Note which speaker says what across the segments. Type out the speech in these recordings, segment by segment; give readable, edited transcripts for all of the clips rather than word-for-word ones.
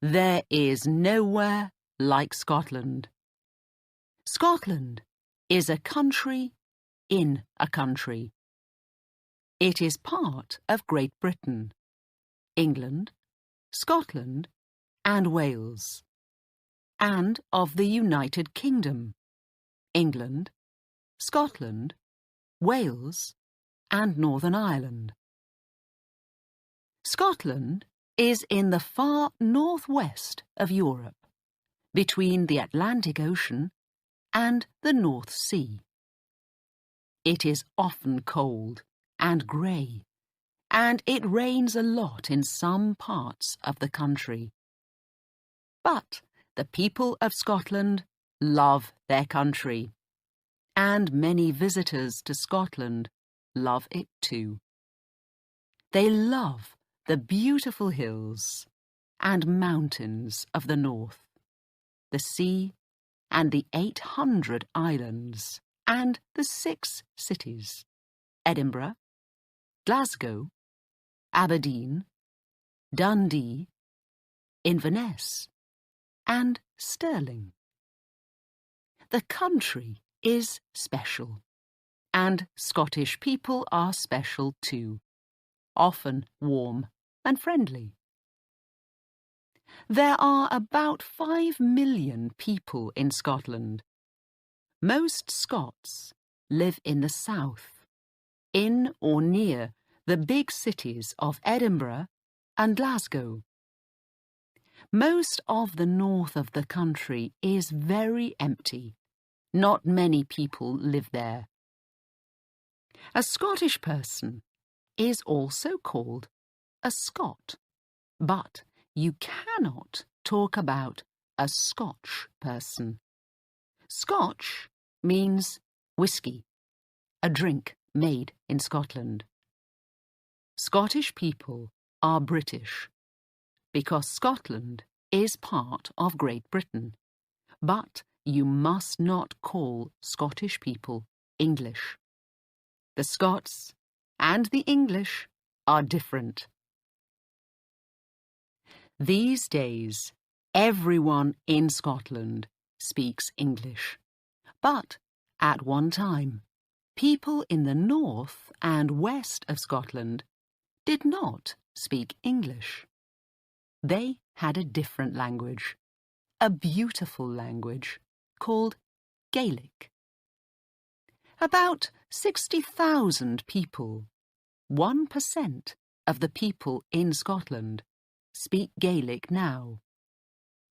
Speaker 1: There is nowhere like Scotland. Scotland is a country in a country. It is part of Great Britain, England, Scotland, and Wales, and of the United Kingdom, England, Scotland, Wales, and Northern Ireland. Scotland is in the far northwest of Europe, between the Atlantic Ocean and the North Sea. It is often cold and grey, and it rains a lot in some parts of the country. But the people of Scotland love their country, and many visitors to Scotland love it too. They love the beautiful hills and mountains of the north, the sea and the 800 islands and the 6 cities, Edinburgh, Glasgow, Aberdeen, Dundee, Inverness, and Stirling. The country is special, and Scottish people are special too, often warm and friendly. There are about 5 million people in Scotland. Most Scots live in the south, in or near the big cities of Edinburgh and Glasgow. Most of the north of the country is very empty. Not many people live there. A Scottish person is also called a Scot, but you cannot talk about a Scotch person. Scotch means whiskey, a drink made in Scotland. Scottish people are British because Scotland is part of Great Britain, but you must not call Scottish people English. The Scots and the English are different. These days, everyone in Scotland speaks English, but at one time, people in the north and west of Scotland did not speak English. They had a different language, a beautiful language called Gaelic. About 60,000 people, 1% of the people in Scotland, speak Gaelic now.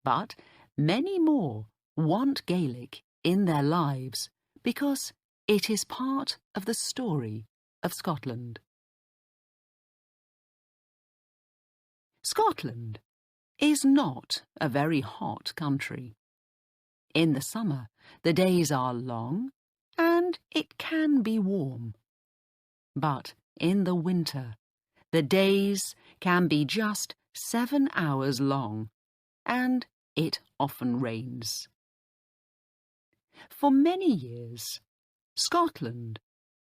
Speaker 1: But many more want Gaelic in their lives because it is part of the story of Scotland. Scotland is not a very hot country. In the summer, the days are long and it can be warm. But in the winter, the days can be just 7 hours long, and it often rains. For many years, Scotland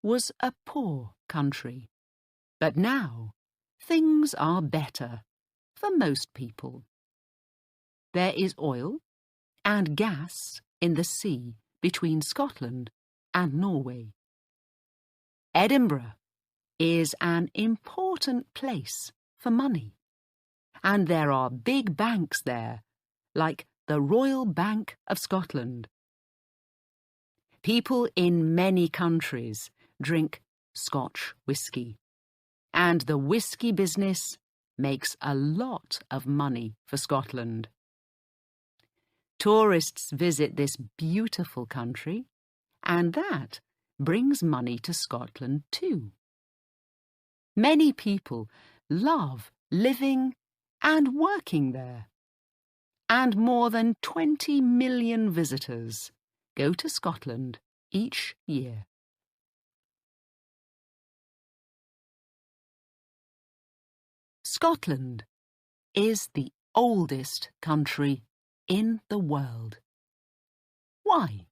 Speaker 1: was a poor country, but now things are better for most people. There is oil and gas in the sea between Scotland and Norway. Edinburgh is an important place for money, and there are big banks there, like the Royal Bank of Scotland. People in many countries drink Scotch whisky, and the whisky business makes a lot of money for Scotland. Tourists visit this beautiful country, and that brings money to Scotland too. Many people love living and working there, and more than 20 million visitors go to Scotland each year. Scotland is the oldest country in the world. Why?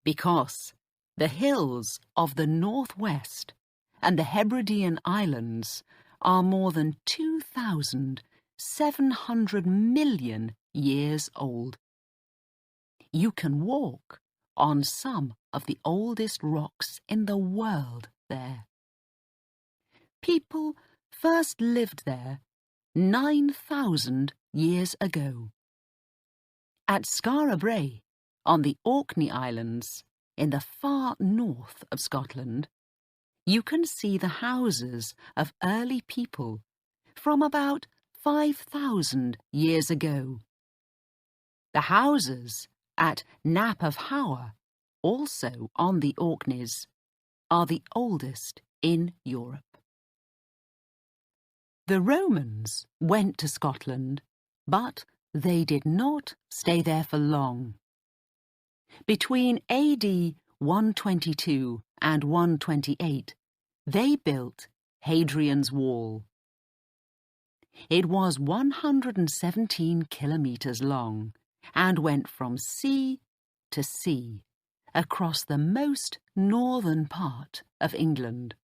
Speaker 1: Because the hills of the northwest and the Hebridean Islands are more than 2,000 700 million years old. You can walk on some of the oldest rocks in the world there. People first lived there 9,000 years ago. At Skara Brae, on the Orkney Islands, in the far north of Scotland, you can see the houses of early people from about 5,000 years ago. The houses at Nap of Hower, also on the Orkneys, are the oldest in Europe. The Romans went to Scotland, but they did not stay there for long. Between AD 122 and 128, they built Hadrian's Wall. It was 117 kilometres long and went from sea to sea across the most northern part of England.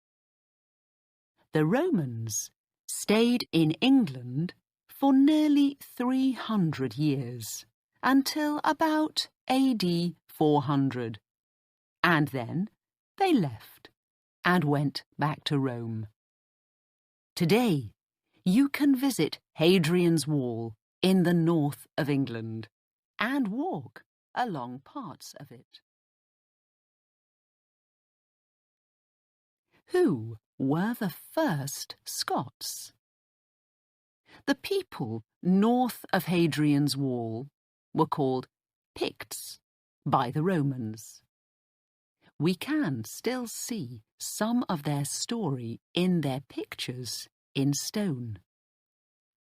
Speaker 1: The Romans stayed in England for nearly 300 years, until about AD 400, and then they left and went back to Rome. Today, you can visit Hadrian's Wall in the north of England and walk along parts of it. Who were the first Scots? The people north of Hadrian's Wall were called Picts by the Romans. We can still see some of their story in their pictures in stone.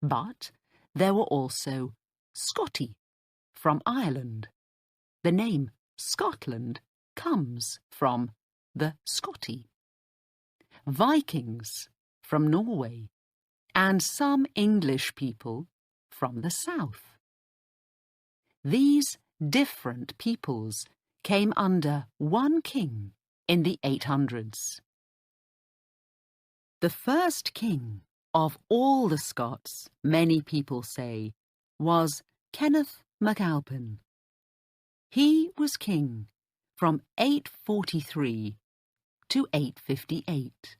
Speaker 1: But there were also Scotti from Ireland. The name Scotland comes from the Scotti. Vikings from Norway, and some English people from the south. These different peoples came under one king in the 800s. The first king of all the Scots, many people say, was Kenneth MacAlpin. He was king from 843 to 858.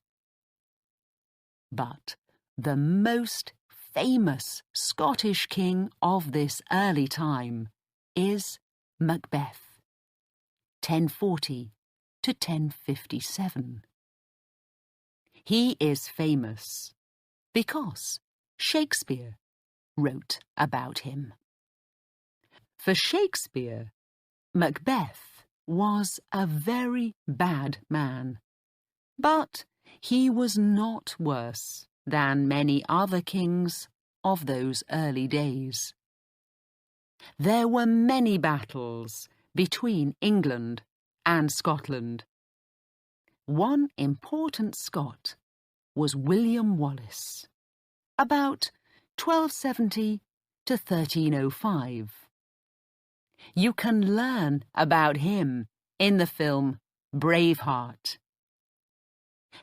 Speaker 1: But the most famous Scottish king of this early time is Macbeth, 1040 to 1057. He is famous because Shakespeare wrote about him. For Shakespeare, Macbeth was a very bad man, but he was not worse than many other kings of those early days. There were many battles between England and Scotland. One important Scot was William Wallace, about 1270 to 1305. You can learn about him in the film Braveheart.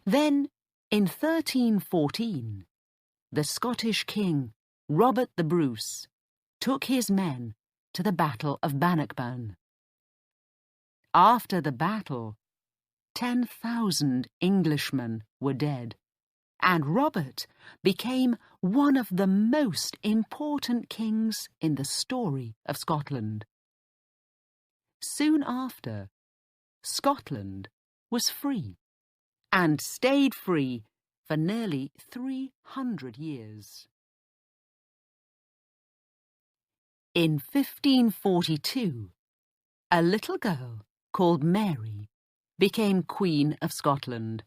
Speaker 1: Then, in 1314, the Scottish king, Robert the Bruce, took his men to the Battle of Bannockburn. After the battle, 10,000 Englishmen were dead, and Robert became one of the most important kings in the story of Scotland. Soon after, Scotland was free, and stayed free for nearly 300 years. In 1542, a little girl called Mary became Queen of Scotland.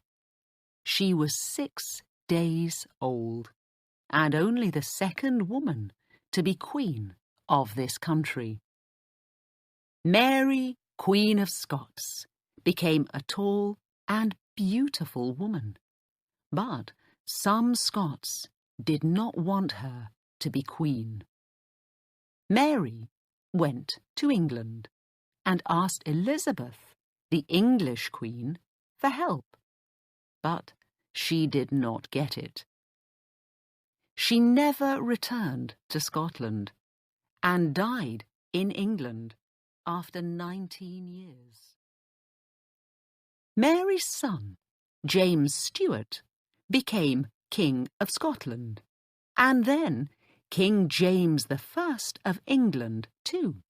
Speaker 1: She was 6 days old, and only the second woman to be Queen of this country. Mary, Queen of Scots, became a tall and beautiful woman, but some Scots did not want her to be queen. Mary went to England and asked Elizabeth, the English queen, for help, but she did not get it. She never returned to Scotland and died in England after 19 years. Mary's son, James Stuart, became King of Scotland, and then King James I of England too.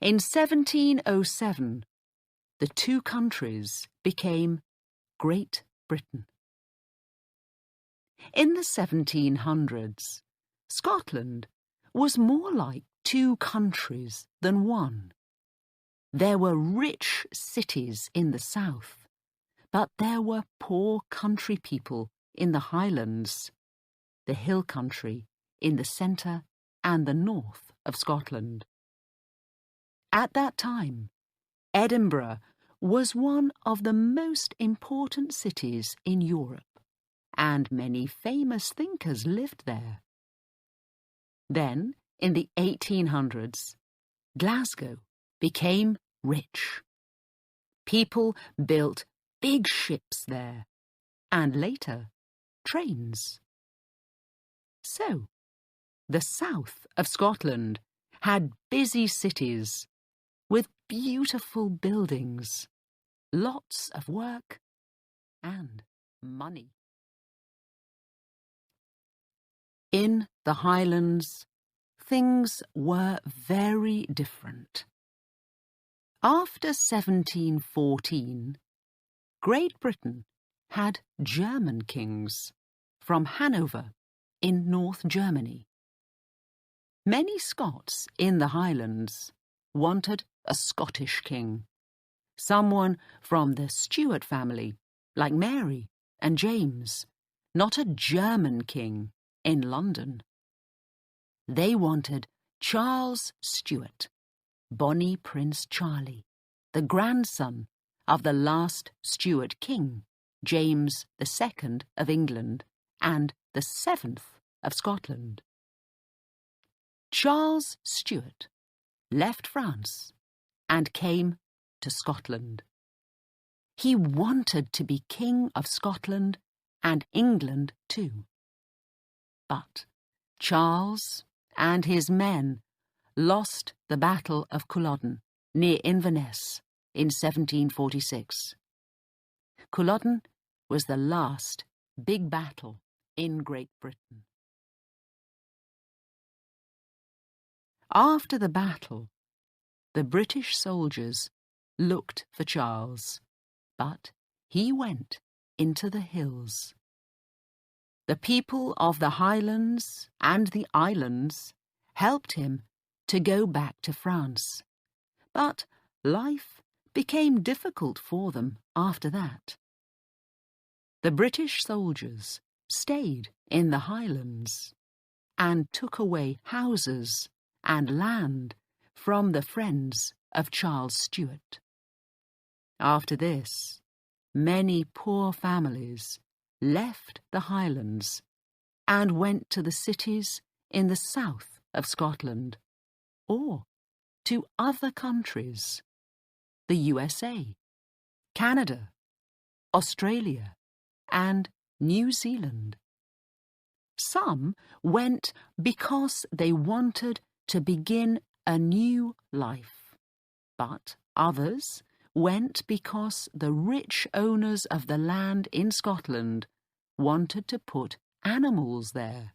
Speaker 1: In 1707, the two countries became Great Britain. In the 1700s, Scotland was more like two countries than one. There were rich cities in the south, but there were poor country people in the Highlands, the hill country in the centre and the north of Scotland. At that time, Edinburgh was one of the most important cities in Europe, and many famous thinkers lived there. Then, in the 1800s, Glasgow became rich. People built big ships there, and later, trains. So, the south of Scotland had busy cities with beautiful buildings, lots of work, and money. In the Highlands, things were very different. After 1714, Great Britain had German kings from Hanover in North Germany. Many Scots in the Highlands wanted a Scottish king, someone from the Stuart family, like Mary and James, not a German king in London. They wanted Charles Stuart, Bonnie Prince Charlie, the grandson of the last Stuart king, James II of England and the 7th of Scotland. Charles Stuart left France and came to Scotland. He wanted to be King of Scotland and England too. But Charles and his men lost the Battle of Culloden near Inverness in 1746. Culloden was the last big battle in Great Britain. After the battle, the British soldiers looked for Charles, but he went into the hills. The people of the Highlands and the islands helped him to go back to France, but life became difficult for them after that. The British soldiers stayed in the Highlands and took away houses and land from the friends of Charles Stuart. After this, many poor families left the Highlands and went to the cities in the south of Scotland or to other countries, the USA, Canada, Australia, and New Zealand. Some went because they wanted to begin a new life, but others went because the rich owners of the land in Scotland wanted to put animals there.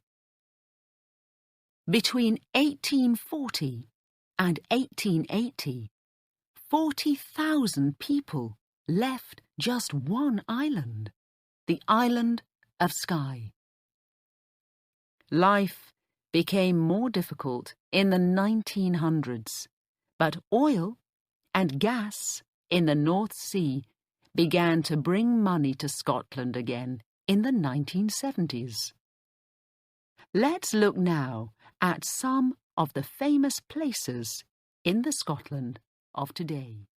Speaker 1: Between 1840 and 1880, 40,000 people left just one island, the island of Skye. Life became more difficult in the 1900s, but oil and gas in the North Sea began to bring money to Scotland again in the 1970s. Let's look now at some of the famous places in the Scotland of today.